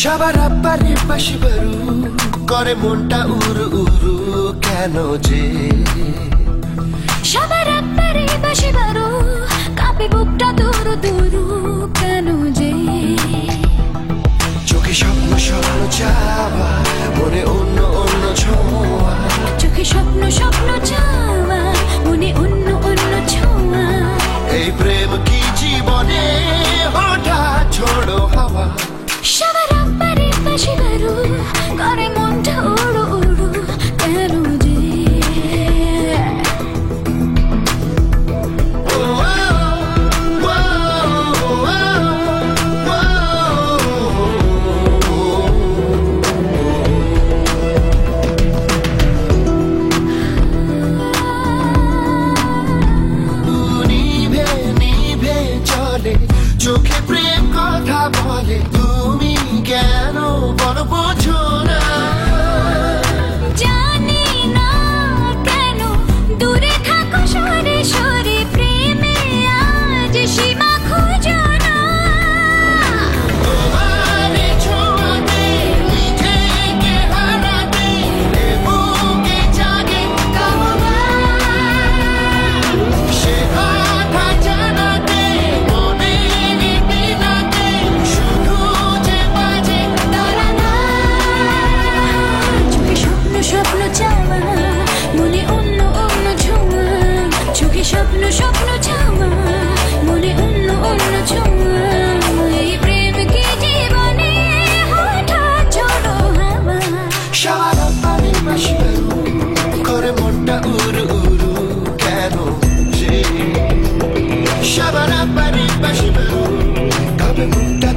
সাবারাব্বারে বাসি বারু করে মনটা উরু উরু কেন যে সাবারাব্বারে বাসি বারু কাঁপে বুকটা দুরু দুরু কেন যে চোখে স্বপ্ন স্বপ্ন চাওয়া মনে অন্য অন্য ছোঁয়া চোখে স্বপ্ন স্বপ্ন চাওয়া মনে অন্য অন্য ছোঁয়া এই প্রেম কি জীবনে হঠাৎ ঝোড়ো হাওয়া সাবারাব্বারে বাসি বারু করে মনটা উড়ু উড়ু কেন যে নিভে নিভে চলে চোখে প্রেম কথা বলে তুমি কেন বলো বোঝো না জানি না কেন দূরে থাকো সরে সরে প্রেমে আজ সীমা খুঁজো না তোমারে ছোঁয়াতে নিজেকে হারাতে এ বুকে জাগে কামনা সে কথা জানাতে মনে নিতে শুধু যে বাজে তারা না চোখে স্বপ্ন স্বপ্ন চাওয়া মনে অন্য অন্য ছোঁয়া চোখে স্বপ্ন স্বপ্ন চাওয়া মনে অন্য অন্য ছোঁয়া এই প্রেম কি জীবনে হঠাৎ ঝড়ো হাওয়া সাবারাব্বারে বাসি বারু করে মনটা উরু উরু কেন যে সাবারাব্বারে বাসি বারু কাঁপে বুকটা